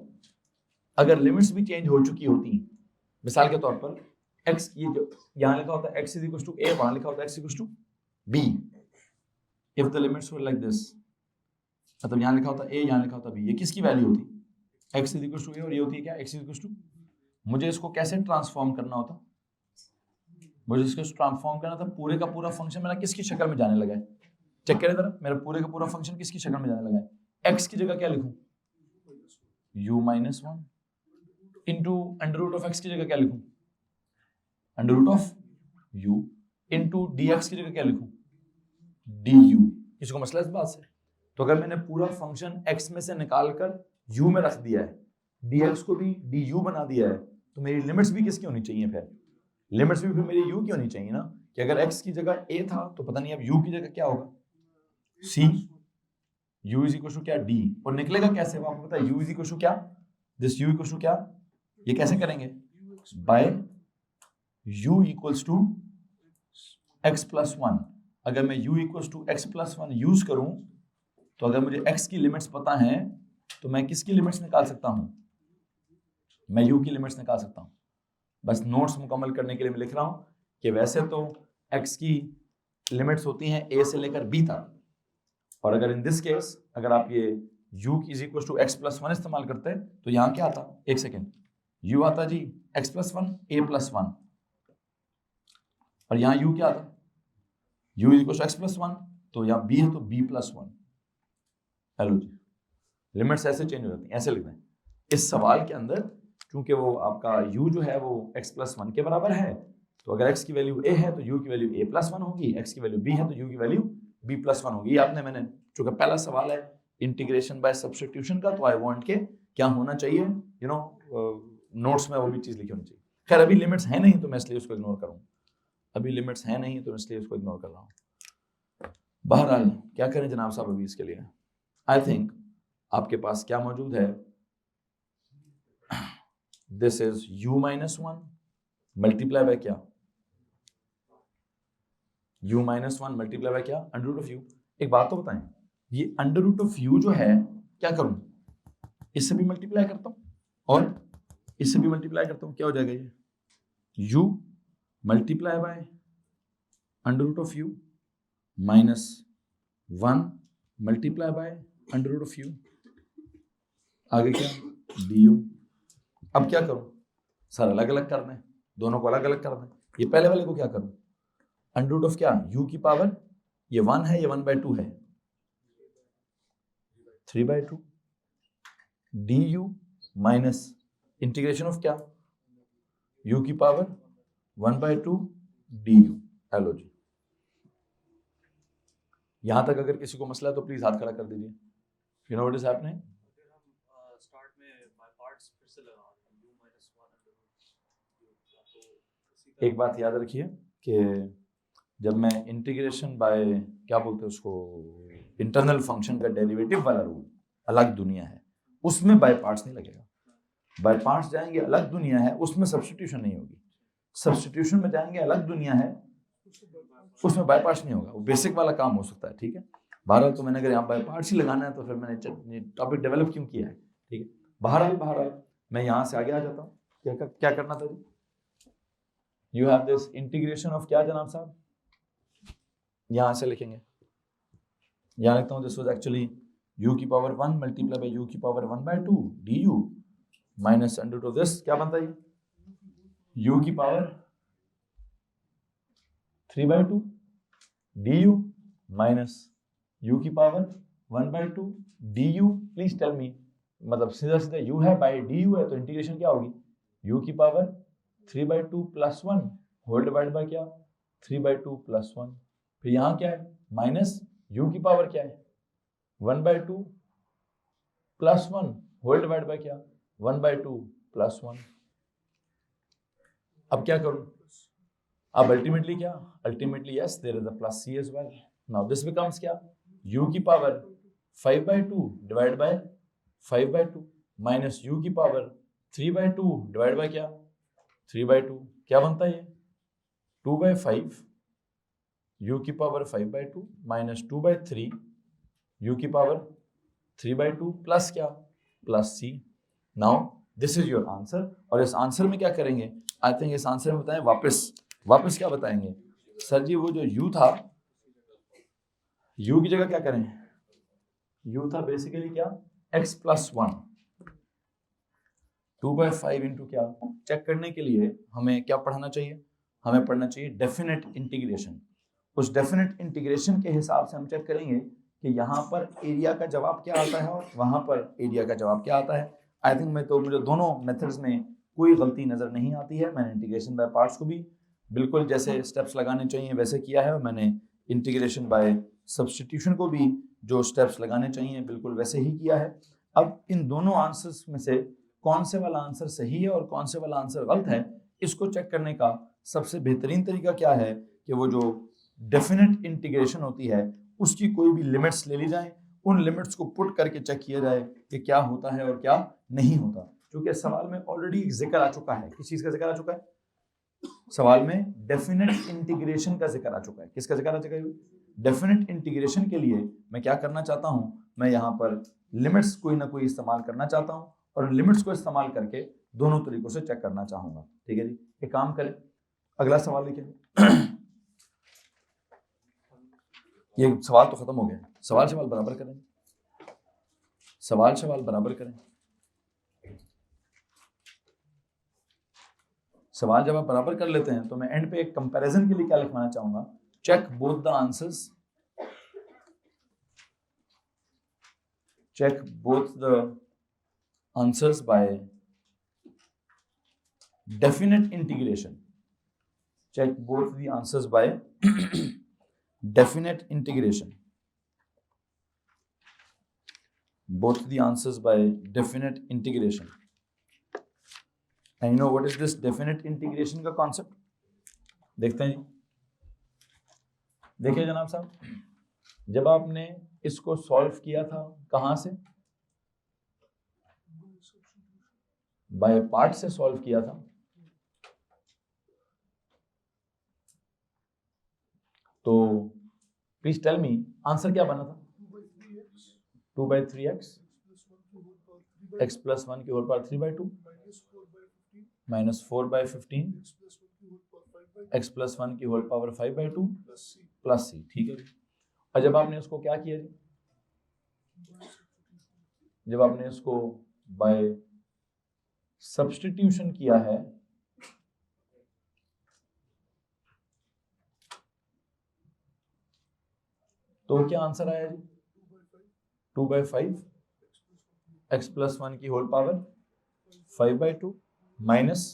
अगर लिमिट्स भी चेंज हो चुकी होती, मिसाल के तौर पर x, ये जो यहां लिखा होता है x is equal to a, वहां लिखा होता है x equal to b, if the limits were like this, मतलब यहां लिखा होता है a, यहां लिखा होता है b, ये किसकी वैल्यू होती? x is equal to a, और ये होती है क्या? x इज इक्वल टू, मुझे इसको कैसे ट्रांसफॉर्म करना होता? मुझे इसको ट्रांसफॉर्म करना था, पूरे का पूरा फंक्शन मेरा किसकी शक्ल में जाने लगा है? चेक करें जरा, मेरा पूरे का पूरा फंक्शन किसकी शक्ल में जाने लगा है? x की जगह क्या लिखूं? u-1 into under root of x की जगह क्या लिखूं? Under root of u into dx की जगह क्या लिखूं? du। इसको मसला इस बात से, तो अगर मैंने पूरा फंक्शन x में से निकालकर u में रख दिया है, dx को भी du बना दिया है, तो मेरी लिमिट्स भी किसकी होनी चाहिए? फिर लिमिट्स भी फिर मेरी u की होनी चाहिए ना, कि अगर x की जगह a था तो पता नहीं अब u की जगह क्या होगा? c, u is equal to क्या? d, और निकलेगा कैसे वो आपको पता है? u इज इक्वल टू क्या? दिस u इक्वल टू क्या? ये कैसे करेंगे? By u equals to x+1। अगर मैं u equals to x+1 use करूं, तो अगर मुझे x की लिमिट्स पता हैं तो मैं किसकी लिमिट्स निकाल सकता हूं? मैं u की लिमिट्स निकाल सकता हूं। बस नोट्स मुकम्मल करने के लिए मैं लिख रहा हूं कि वैसे तो x की लिमिट्स होती हैं a से लेकर b तक, और अगर इन दिस केस अगर आप ये u is equal to x+1 इस्तेमाल करते हैं तो यहाँ क्या आता? एक सेकेंड, u आता जी x+1 a+1, और यहाँ u क्या आता? u is equal to x+1, तो यहाँ b है तो b+1। हेलो जी, लिमिट्स ऐसे चेंज हो जाती हैं, ऐसे लिखते हैं। इस सवाल के अंदर क्योंकि वो आपका u जो है वो x+1 के बराबर है, तो अगर x की वैल्यू a है तो u की वैल्यू a+1 होगी, x की वैल्यू b है तो u की वैल्यू b+1 होगी। ये आपने, मैंने चूंकि पहला सवाल है इंटीग्रेशन बाय सब्स्टिट्यूशन का, तो आई वांट के क्या होना चाहिए, यू नो, नोट्स में वो भी चीज लिखी होनी चाहिए। खैर अभी लिमिट्स है नहीं तो मैं इसलिए उसको इग्नोर करूँ, अभी लिमिट्स है नहीं तो इसलिए उसको इग्नोर कर रहा हूँ। बहरहाल क्या करें जनाब साहब अभी इसके लिए? आई थिंक आपके पास क्या मौजूद है, this is u-1 multiply by क्या? u-1 मल्टीप्लाई बाय क्या? Under root of u। एक बात तो बताएं, ये अंडर रूट ऑफ u जो है क्या करूं? इससे भी मल्टीप्लाई करता हूं और इससे भी मल्टीप्लाई करता हूं, क्या हो जाएगा ये? u multiply by under root of u minus 1 multiply by under root of u, आगे क्या? du। अब क्या करूं? सर अलग अलग कर दें, दोनों को अलग अलग कर दें। ये पहले वाले को क्या करूं? अंडर रूट ऑफ क्या? u की पावर, ये 1 है, ये 1/2 है, 3/2 du माइनस इंटीग्रेशन ऑफ क्या? u की पावर 1/2 du। हेलो जी, यहां तक अगर किसी को मसला है तो प्लीज हाथ खड़ा कर दीजिए। You know what is happening? Start में बाय पार्ट्स फिर से लगा एक बात याद रखिए कि जब मैं इंटीग्रेशन बाय क्या बोलते हैं उसको, इंटरनल फंक्शन का डेरिवेटिव वाला रूल, अलग दुनिया है, उसमें बाय पार्ट्स नहीं लगेगा। बाय पार्ट्स जाएंगे अलग दुनिया है, उसमें सब्स्टिट्यूशन नहीं होगी। सब्स्टिट्यूशन में जाएंगे अलग दुनिया है, उसमें बाय पार्ट्स नहीं होगा। वो बेसिक वाला काम हो सकता है, ठीक है। बहरहाल तो मैंने अगर यहाँ बाय पार्ट्स ही लगाना है तो फिर मैंने टॉपिक डेवलप क्यों किया है, ठीक है। बहरहाल मैं यहाँ से आगे आ जाता हूँ। क्या करना था जी, you have this integration of क्या जनाब साहब, यहाँ से लिखेंगे, यहाँ लिखता हूँ दिस वाज एक्चुअली u की पावर 1 मल्टीप्लाई बाय u की power 1/2 du minus under two this क्या बनता है u की पावर 3/2 du माइनस u की power 1/2 du। Please tell me, मतलब सीधा सीधा u है बाय du है, तो इंटीग्रेशन क्या होगी, u की power 3/2 plus 1 whole divide by क्या 3/2 प्लस 1, फिर यहाँ क्या है माइनस u की पावर क्या है 1/2 प्लस 1 होल डिवाइड बाय क्या 1/2 प्लस 1। अब क्या करूं, अब अल्टीमेटली क्या, ultimately yes there is a plus c as well. Now this becomes क्या u की power 5/2 divide by 5/2 minus u की पावर 3/2 डिवाइड बाय क्या 3/2, क्या बनता है ये 2/5 u की पावर 5/2 माइनस 2/3 u की पावर 3/2 प्लस क्या plus c। Now this is your answer. और इस आंसर में क्या करेंगे, आई थिंक इस आंसर में बताएं वापस क्या बताएंगे, सर जी वो जो u था, u की जगह क्या करें, u था बेसिकली क्या x प्लस 1, 2/5 इंटू क्या, चेक करने के लिए हमें क्या पढ़ना चाहिए, हमें पढ़ना चाहिए डेफिनेट इंटीग्रेशन। उस डेफिनेट इंटीग्रेशन के हिसाब से हम चेक करेंगे कि यहाँ पर एरिया का जवाब क्या आता है और वहाँ पर एरिया का जवाब क्या आता है। आई थिंक मुझे दोनों मेथड्स में कोई गलती नज़र नहीं आती है। मैंने इंटीग्रेशन बाय पार्ट्स को भी बिल्कुल जैसे स्टेप्स लगाने चाहिए वैसे किया है, और मैंने इंटीग्रेशन बाय सब्स्टिट्यूशन को भी जो स्टेप्स लगाने चाहिए बिल्कुल वैसे ही किया है। अब इन दोनों आंसर्स में से कौन से वाला आंसर सही है और कौन से वाला आंसर गलत है, इसको चेक करने का सबसे बेहतरीन तरीका क्या है कि वो जो डेफिनेट इंटीग्रेशन होती है उसकी कोई भी लिमिट्स ले ली जाए, उन लिमिट्स को पुट करके चेक किया जाए कि क्या होता है और क्या नहीं होता। क्योंकि सवाल में ऑलरेडी जिक्र आ चुका है, किस चीज का जिक्र आ चुका है, सवाल में डेफिनेट इंटीग्रेशन का जिक्र आ चुका है। किसका जिक्र आ चुका है, डेफिनेट इंटीग्रेशन के लिए मैं क्या करना चाहता हूं, मैं यहाँ पर लिमिट्स कोई ना कोई इस्तेमाल करना चाहता हूं और लिमिट्स को इस्तेमाल करके दोनों तरीकों से चेक करना चाहूंगा। ठीक है जी, एक काम करें, अगला सवाल लिखें। ये सवाल तो खत्म हो गया, सवाल बराबर करें, सवाल बराबर करें। सवाल जब आप बराबर कर लेते हैं तो मैं एंड पे एक कंपैरिजन के लिए क्या लिखवाना चाहूंगा, check both the answers, check both the answers by definite integration, check both the answers by definite integration, both the answers by definite integration। And you know what is this definite integration का concept, देखते हैं जी। देखिए जनाब साहब, जब आपने इसको solve किया था कहां से, बाय पार्ट से सॉल्व किया था, तो प्लीज टेल मी आंसर क्या बना था, 2/3x x प्लस 1 की होल पावर 3/2 माइनस 4/15 x प्लस 1 की होल पावर 5/2 प्लस c। ठीक है, और जब आपने उसको क्या किया जी, जब आपने इसको बाय सब्स्टिट्यूशन किया है तो क्या आंसर आया जी, 2/5 x प्लस 1 की whole power 5/2 minus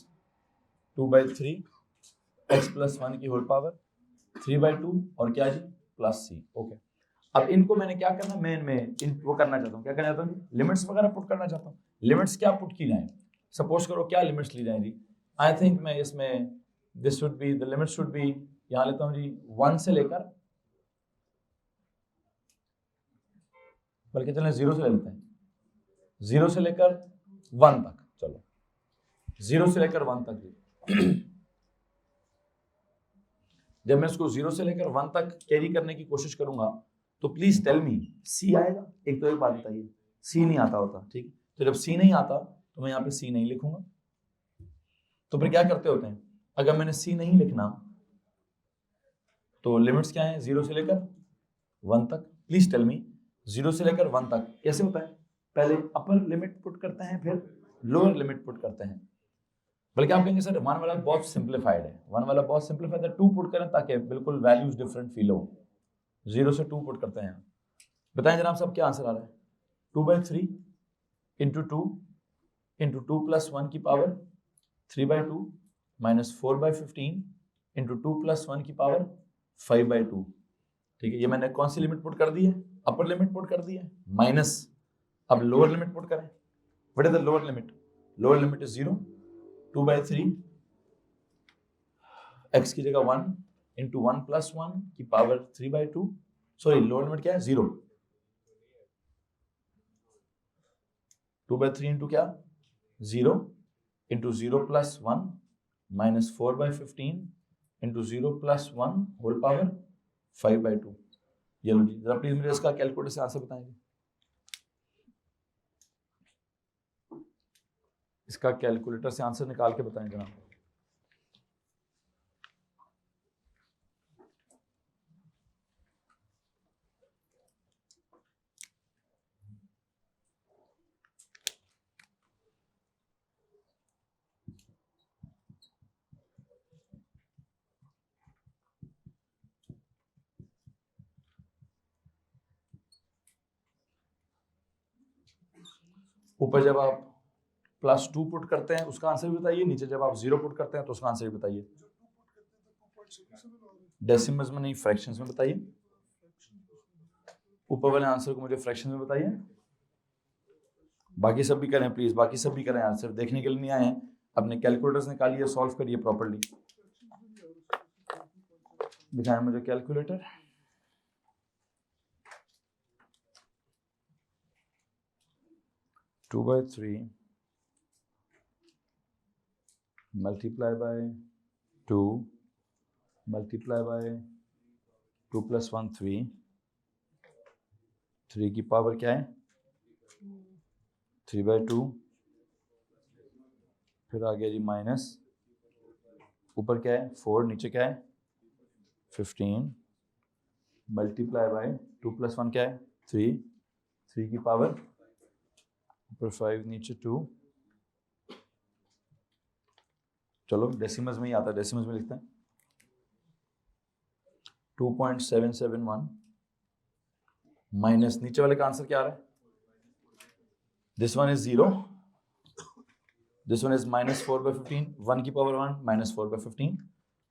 2/3 x plus 1 की होल पावर 3/2 और क्या जी प्लस c। ओके, अब इनको मैंने क्या करना, मैं वो करना चाहता हूँ, क्या करना चाहता हूँ, लिमिट्स वगैरह पुट करना चाहता हूँ। लिमिट्स क्या पुट की जाए, सपोज करो क्या लिमिट्स ली जाए जी, आई थिंक मैं इसमें this should be the limit should be, यहाँ लेता हूँ जी 1 से लेकर बल्कि चलें 0 से ले लेते हैं, 0 से लेकर 1 तक। चलो 0 से लेकर 1 तक जब मैं इसको 0 से लेकर 1 तक कैरी करने की कोशिश करूंगा तो प्लीज टेल मी सी आएगा? एक तो एक बात बताइए, सी नहीं आता होता, ठीक? तो जब सी नहीं आता तो मैं यहाँ पे सी नहीं लिखूंगा। तो फिर क्या करते होते हैं, अगर मैंने सी नहीं लिखना तो लिमिट्स क्या है 0 से लेकर 1 तक? प्लीज टेल मी 0 से लेकर 1 तक कैसे होता है? पहले अपर लिमिट पुट करते हैं, फिर लोअर लिमिट पुट करते हैं। बल्कि आप कहेंगे सर 1 वाला बहुत सिंप्लीफाइड है, 1 वाला बहुत सिंप्लीफाइड है, 2 पुट करें ताकि बिल्कुल वैल्यूज डिफरेंट फील हो। 0 से 2 पुट करते हैं। बताएं जनाब साहब क्या आंसर आ रहा है? 2/3 इंटू 2 इंटू 2 प्लस 1 की पावर 3/2 माइनस 4/15 इंटू 2 प्लस 1 की पावर 5/2। ठीक है, ये मैंने कौन सी लिमिट पुट कर दी है? अपर लिमिट पुट कर दी है, माइनस अब लोअर लिमिट पुट करें। What is the lower limit? Lower limit is 0, 2/3 x की जगह 1 इंटू 1 प्लस 1 की पावर 3/2। सॉरी, लोअर लिमिट क्या है? 0। 2/3 इंटू क्या? 0 into 0 plus 1 minus 4/15 into 0 plus 1 whole power 5/2। ये लो जी, जरा प्लीज मुझे इसका कैलकुलेटर से आंसर बताएंगे। इसका कैलकुलेटर से आंसर निकाल के बताएं जनाब। ऊपर जब आप +2 पुट करते हैं उसका आंसर भी बताइए, नीचे जब आप 0 पुट करते हैं तो उसका आंसर भी बताइए। डेसिमल्स में नहीं, फ्रैक्शंस में बताइए। ऊपर वाले आंसर को मुझे फ्रैक्शन में बताइए। बाकी सब भी करें प्लीज, बाकी सब भी करें यार, सिर्फ देखने के लिए नहीं आए हैं। अपने कैलकुलेटर्स निकालिए, सॉल्व करिए प्रॉपर्ली। दिखाएं मुझे calculator. Two by 3 multiply by 2 multiply by 2 plus 1 3 की पावर क्या है? 3/2। फिर आ गया जी माइनस, ऊपर क्या है? 4, नीचे क्या है? 15 मल्टीप्लाई बाय 2 प्लस 1 क्या है? 3 की पावर ऊपर 5, नीचे 2। चलो डेसिमल्स में ही आता है, डेसिमल्स में लिखते हैं। 2.771 माइनस नीचे वाले का आंसर क्या आ रहा है? This one is 0, this one is minus 4/15, 1 की power 1 minus 4/15।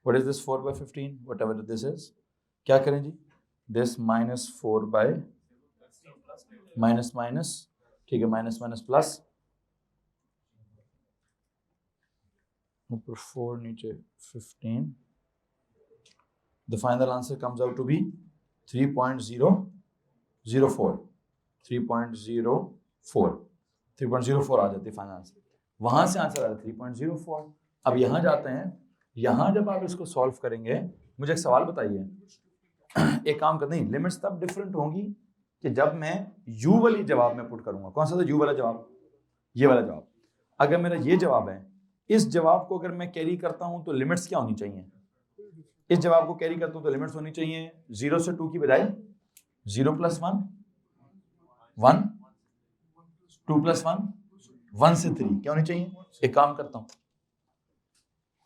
What is this 4/15? Whatever this is, क्या करें जी? This minus 4 by minus minus, ठीक है, माइनस माइनस प्लस, ऊपर 4 नीचे 15। The final answer comes out to be 3.004 3.04 आ जाती है फाइनल आंसर। वहां से आंसर आ रहा है 3.04। अब यहाँ जाते हैं, यहाँ जब आप इसको सॉल्व करेंगे, मुझे एक सवाल बताइए। एक काम करते हैं, लिमिट्स तब डिफरेंट होंगी कि जब मैं यू वाली जवाब में पुट करूंगा। कौन सा था यू वाला जवाब? ये वाला जवाब। अगर मेरा ये जवाब है, इस जवाब को अगर मैं कैरी करता हूं तो लिमिट्स क्या होनी चाहिए? इस जवाब को कैरी करता हूं तो लिमिट्स होनी चाहिए 0 से 2 की बजाय 0 प्लस 1 1, 2 प्लस 1 1 से 3 क्या होनी चाहिए? एक काम करता हूं,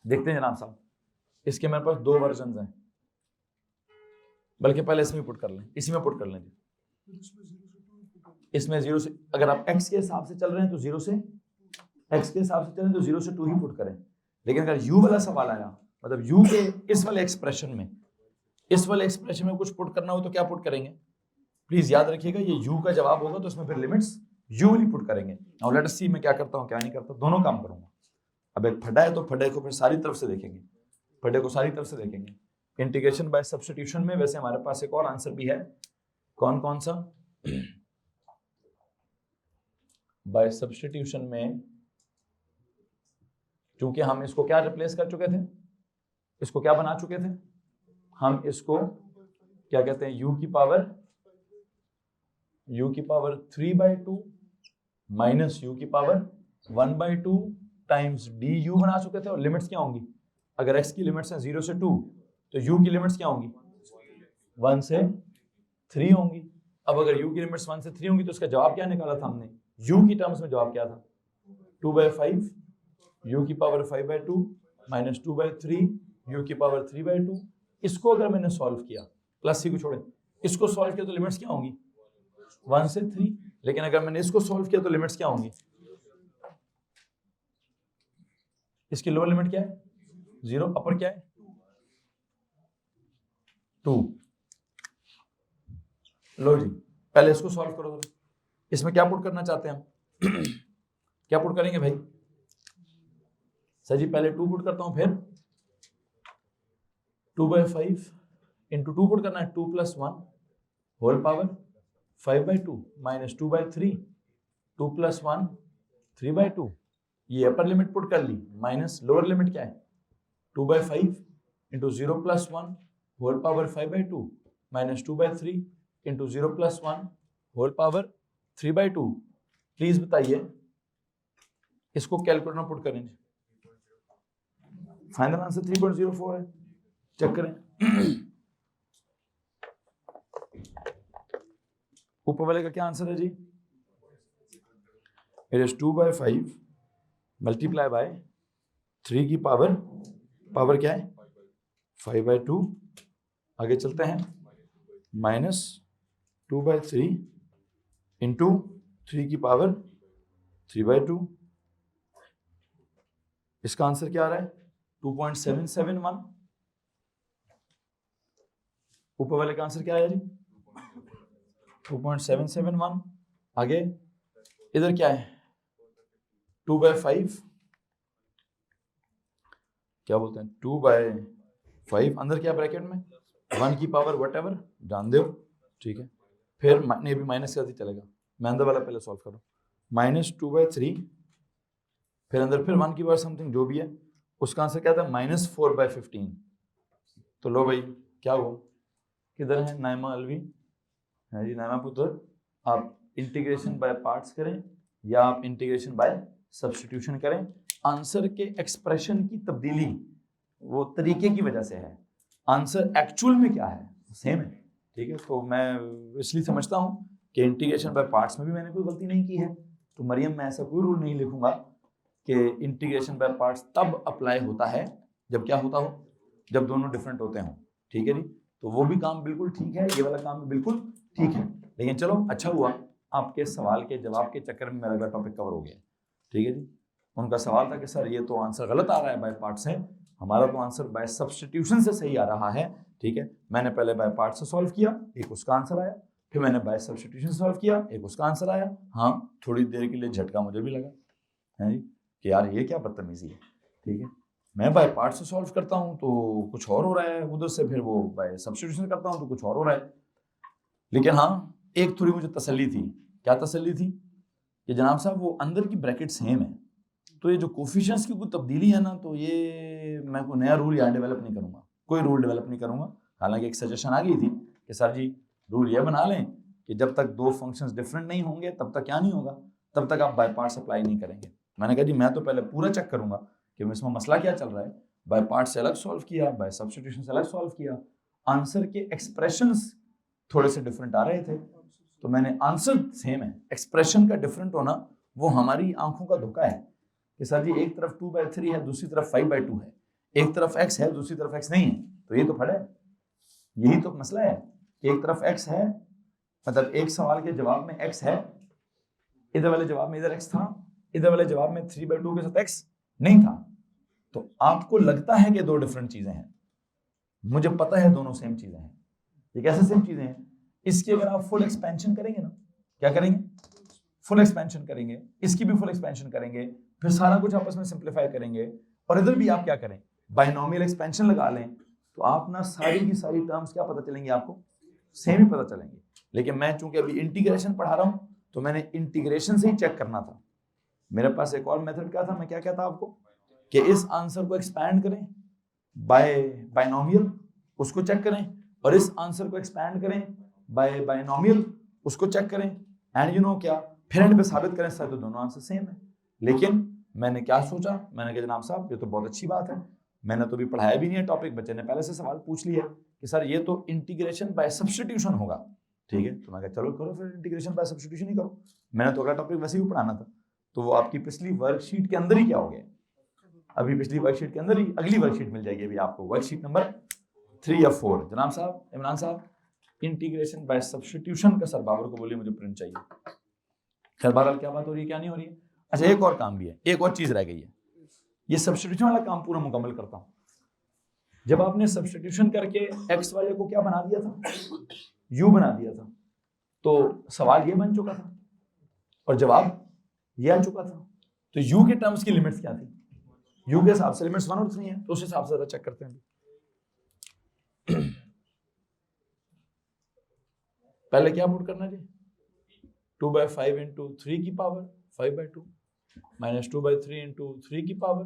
देखते हैं जनाब साहब, इसके मेरे पास 2 वर्जन हैं, बल्कि पहले इसमें पुट कर लें, इसी में पुट कर लें। इसमें 0 से, अगर आप x के हिसाब से चल रहे हैं तो 0 से, x के हिसाब से चलें तो 0 से 2 ही पुट करें। लेकिन अगर u वाला सवाल आया, मतलब u के इस वाले एक्सप्रेशन में, इस वाले एक्सप्रेशन में कुछ पुट करना हो तो क्या पुट करेंगे? प्लीज याद रखिएगा, ये u का जवाब होगा तो इसमें फिर लिमिट्स u वाली पुट करेंगे। नाउ लेट अस सी मैं क्या करता हूं क्या नहीं करता, दोनों काम करूंगा। अब एक फड्डा है तो फड्डे को फिर सारी तरफ से देखेंगे, फड्डे को सारी तरफ से देखेंगे। इंटीग्रेशन बाय सब्स्टिट्यूशन में वैसे हमारे पास एक और आंसर भी है, कौन कौन सा? बाय सब्स्टिट्यूशन में क्योंकि हम इसको क्या रिप्लेस कर चुके थे, इसको क्या बना चुके थे, हम इसको क्या कहते हैं, u की पावर 3/2 माइनस u की पावर 1/2 टाइम्स du बना चुके थे। और लिमिट्स क्या होंगी, अगर x की लिमिट्स हैं 0 से 2 तो u की लिमिट्स क्या होंगी, 1 से 3 होंगी। अब अगर u की लिमिट्स 1 से 3 होंगी तो इसका जवाब क्या निकाला था हमने, u की टर्म्स में जवाब क्या था, 2/5 u की पावर 5/2 माइनस 2/3 u की पावर 3/2। इसको अगर मैंने सॉल्व किया, प्लस सी को छोड़े, इसको सॉल्व किया तो लिमिट्स क्या होंगी, 1 से 3। लेकिन अगर मैंने इसको सॉल्व किया तो लिमिट्स क्या होंगी, इसकी लोअर लिमिट क्या है 0, अपर क्या है 2। लो जी, पहले इसको सॉल्व करो। इसमें क्या पुट करना चाहते हैं हम क्या पुट करेंगे भाई, सर जी पहले 2 पुट करता हूं, फिर 2/5 इंटू 2 पुट करना है, 2 + 1 होल पावर 5/2 माइनस 2/3, 2 + 1 3/2। ये अपर लिमिट पुट कर ली, माइनस लोअर लिमिट क्या है 2/5 into 0 + 1 whole power 5/2 minus 2/3 into 0 + 1 whole power 3/2। Please बताइए इसको कैलकुलेटर में पुट करेंगे, फाइनल आंसर 3.04 है, चेक करें। ऊपर वाले का क्या आंसर है जी, इट इज 2/5 मल्टीप्लाई बाय 3 की पावर क्या है 5/2। आगे चलते हैं, माइनस 2/3 इंटू 3 की पावर 3/2। इसका आंसर क्या आ रहा है 2.771। ऊपर वाले का आंसर क्या आया जी 2.771। आगे इधर क्या है 2/5, क्या बोलते हैं 2/5, अंदर क्या ब्रैकेट में 1 की पावर वट जान दो, ठीक है। फिर नहीं भी माइनस करती चलेगा, मैं अंदर वाला पहले सॉल्व करूँ, माइनस 2/3, फिर अंदर फिर 1 की पावर समथिंग जो भी है, उसका आंसर क्या था -4/15। तो लो भाई क्या हो, किधर है नाइमा अलवी, है जी नाइमा पुत्र, आप इंटीग्रेशन बाय पार्ट्स करें या आप इंटीग्रेशन बाय सब्स्टिट्यूशन करें, आंसर के एक्सप्रेशन की तब्दीली वो तरीके की वजह से है, आंसर एक्चुअल में क्या है सेम है, ठीक है। तो मैं इसलिए समझता हूँ कि इंटीग्रेशन बाय पार्ट्स में भी मैंने कोई गलती नहीं की है, तो मरियम मैं ऐसा कोई रूल नहीं लिखूंगा कि इंटीग्रेशन बाय पार्ट्स तब अप्लाई होता है जब क्या होता हो, जब दोनों डिफरेंट होते हों, ठीक है जी। तो वो भी काम बिल्कुल ठीक है, ये वाला काम भी बिल्कुल ठीक है। लेकिन चलो अच्छा हुआ आपके सवाल के जवाब के चक्कर में मेरा अगला टॉपिक कवर हो गया, ठीक है जी। उनका सवाल था कि सर ये तो आंसर गलत आ रहा है बाय पार्ट्स है, हमारा तो आंसर बाय सब्स्टिट्यूशन से सही आ रहा है, ठीक है। मैंने पहले बाय पार्ट्स से सॉल्व किया, एक उसका आंसर आया, फिर मैंने बाय सब्स्टिट्यूशन सॉल्व किया, एक उसका आंसर आया। हाँ थोड़ी देर के लिए झटका मुझे भी लगा है जी कि यार ये क्या बदतमीजी है, ठीक है। मैं बाय पार्ट्स से सॉल्व करता हूँ तो कुछ और हो रहा है, उधर से फिर वो बाय सब्स्टिट्यूशन करता हूँ तो कुछ और हो रहा है। लेकिन हाँ एक थोड़ी मुझे तसल्ली थी, क्या तसल्ली थी कि जनाब साहब वो अंदर की ब्रैकेट सेम है, तो ये जो कोफिशिएंट्स की कोई तब्दीली है ना, तो ये मैं कोई नया रूल यहाँ डेवलप नहीं करूँगा, कोई रूल डेवलप नहीं करूँगा। हालांकि एक सजेशन आ गई थी कि सर जी रूल ये बना लें कि जब तक दो फंक्शंस डिफरेंट नहीं होंगे तब तक क्या नहीं होगा, तब तक आप बाय पार्ट्स अप्लाई नहीं करेंगे। मैंने कहा जी मैं तो पहले पूरा चेक करूँगा कि इसमें मसला क्या चल रहा है, बाय पार्ट्स से अलग सॉल्व किया, बाय सब्स्टिट्यूशन से अलग सॉल्व किया, आंसर के एक्सप्रेशंस थोड़े से डिफरेंट आ रहे थे, तो मैंने आंसर सेम है, एक्सप्रेशन का डिफरेंट होना वो हमारी आंखों का धोखा है कि सर जी एक तरफ 2/3 है दूसरी तरफ 5/2 है, एक तरफ x है दूसरी तरफ x नहीं है, तो ये तो फड़ा है, यही तो मसला है कि एक तरफ x है, मतलब एक सवाल के जवाब में x है, इधर वाले जवाब में इधर x था, इधर वाले जवाब में 3/2 के साथ x नहीं था। तो आपको लगता है कि दो डिफरेंट चीजें हैं, मुझे पता है दोनों सेम चीजें हैं। ये कैसे सेम चीजें हैं, इसकी अगर आप फुल एक्सपेंशन करेंगे ना, क्या करेंगे फुल एक्सपेंशन करेंगे, इसकी भी फुल एक्सपेंशन करेंगे, फिर सारा कुछ आपस में सिंप्लीफाई करेंगे, और इधर भी आप क्या करें बाइनोमियल एक्सपेंशन लगा लें, तो आप ना सारी की सारी टर्म्स क्या पता चलेंगी आपको सेम ही पता चलेंगे। लेकिन मैं चूंकि अभी इंटीग्रेशन पढ़ा रहा हूं तो मैंने इंटीग्रेशन से ही चेक करना था। मेरे पास एक और मेथड क्या था, मैं क्या कहता आपको कि इस आंसर को एक्सपैंड करें बाय बायनोमियल, उसको चेक करें, और इस आंसर को एक्सपैंड करें बाय बायनोमियल, उसको चेक करें, एंड यू नो क्या, फिर एंड पे साबित करें सर तो दोनों आंसर सेम है। लेकिन मैंने क्या सोचा, मैंने कहा जनाब साहब ये तो बहुत अच्छी बात है, मैंने तो अभी पढ़ाया भी नहीं है टॉपिक, बच्चे ने पहले से सवाल पूछ लिया कि सर ये तो इंटीग्रेशन बाय सब्स्टिट्यूशन होगा, ठीक है। तो मैं कहा चलो करो फिर इंटीग्रेशन बाय सब्स्टिट्यूशन ही करो, मैंने तो अगला टॉपिक वैसे भी पढ़ाना था। तो वो आपकी पिछली वर्कशीट के अंदर ही क्या हो गया, अभी पिछली वर्कशीट के अंदर ही अगली वर्कशीट मिल जाएगी अभी आपको, वर्कशीट नंबर 3 या 4। जनाब साहब, इमरान साहब, इंटीग्रेशन बाय सब्स्टिट्यूशन का सर बाबर को बोलिए मुझे प्रिंट चाहिए। खैर बहरहाल क्या बात हो रही है क्या नहीं हो रही है। अच्छा एक और काम भी है, एक और चीज रह गई है, ये सब्स्टिट्यूशन वाला काम पूरा मुकम्मल करता हूं। जब आपने सब्स्टिट्यूशन करके एक्स वाले को क्या बना दिया था, यू बना दिया था, तो सवाल ये बन चुका था और जवाब ये आ चुका था। तो यू के टर्म्स की लिमिट्स क्या थी, यू के हिसाब से लिमिट्स 1 और 3 है, तो उस हिसाब से चेक करते हैं। पहले क्या पुट करना जी, 2/5 इंटू 3 की पावर 5/2 माइनस 2/3 इंटू 3 की पावर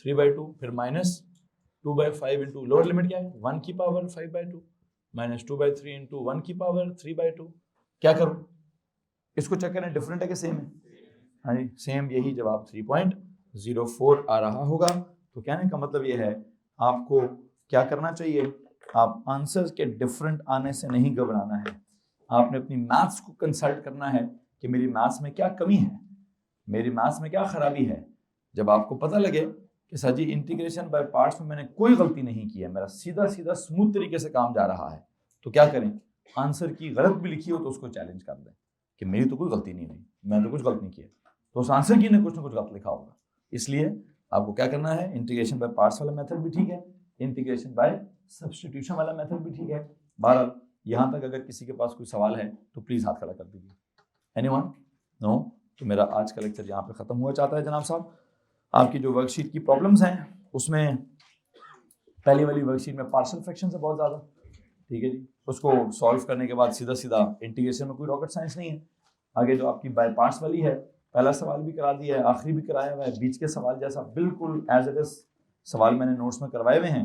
3/2, फिर माइनस 2/5 इंटू लोअर लिमिट क्या है 1 की पावर 5/2 माइनस 2/3 इंटू 1 की पावर 3/2। क्या करूं, इसको चेक करें डिफरेंट है कि सेम है। हाँ जी सेम, यही जवाब 3.04 आ रहा होगा। तो कहने का मतलब ये है आपको क्या करना चाहिए, आप आंसर्स के डिफरेंट आने से नहीं घबराना है, आपने अपनी मैथ्स को कंसल्ट करना है कि मेरी मैथ्स में क्या कमी है, मेरी मैथ्स में क्या खराबी है। जब आपको पता लगे कि sir ji integration by parts में मैंने कोई गलती नहीं की है, मेरा सीधा सीधा स्मूथ तरीके से काम जा रहा है, तो क्या करें, आंसर की गलत भी लिखी हो तो उसको चैलेंज कर दें कि मेरी तो कोई गलती नहीं हुई, मैंने तो कुछ गलत नहीं किया, तो उस आंसर की ने कुछ ना कुछ गलत लिखा होगा। इसलिए आपको क्या करना है, इंटीग्रेशन बाय पार्ट्स वाला मेथड भी ठीक है, इंटीग्रेशन बाय सब्स्टिट्यूशन वाला मेथड भी ठीक है। बहरहाल यहाँ तक अगर किसी के पास कोई सवाल है तो प्लीज हाथ खड़ा कर दीजिए। एनीवन? नो? तो मेरा आज का लेक्चर यहाँ पे खत्म हुआ चाहता है जनाब साहब। आपकी जो वर्कशीट की प्रॉब्लम्स हैं उसमें पहली वाली वर्कशीट में पार्शियल फ्रैक्शन है बहुत ज़्यादा, ठीक है जी, उसको सॉल्व करने के बाद सीधा सीधा इंटीग्रेशन में कोई रॉकेट साइंस नहीं है। आगे जो आपकी बाय पार्ट्स वाली है, पहला सवाल भी करा दिया है, आखिरी भी कराया हुआ है, बीच के सवाल जैसा बिल्कुल एज इट इज सवाल मैंने नोट्स में करवाए हुए हैं,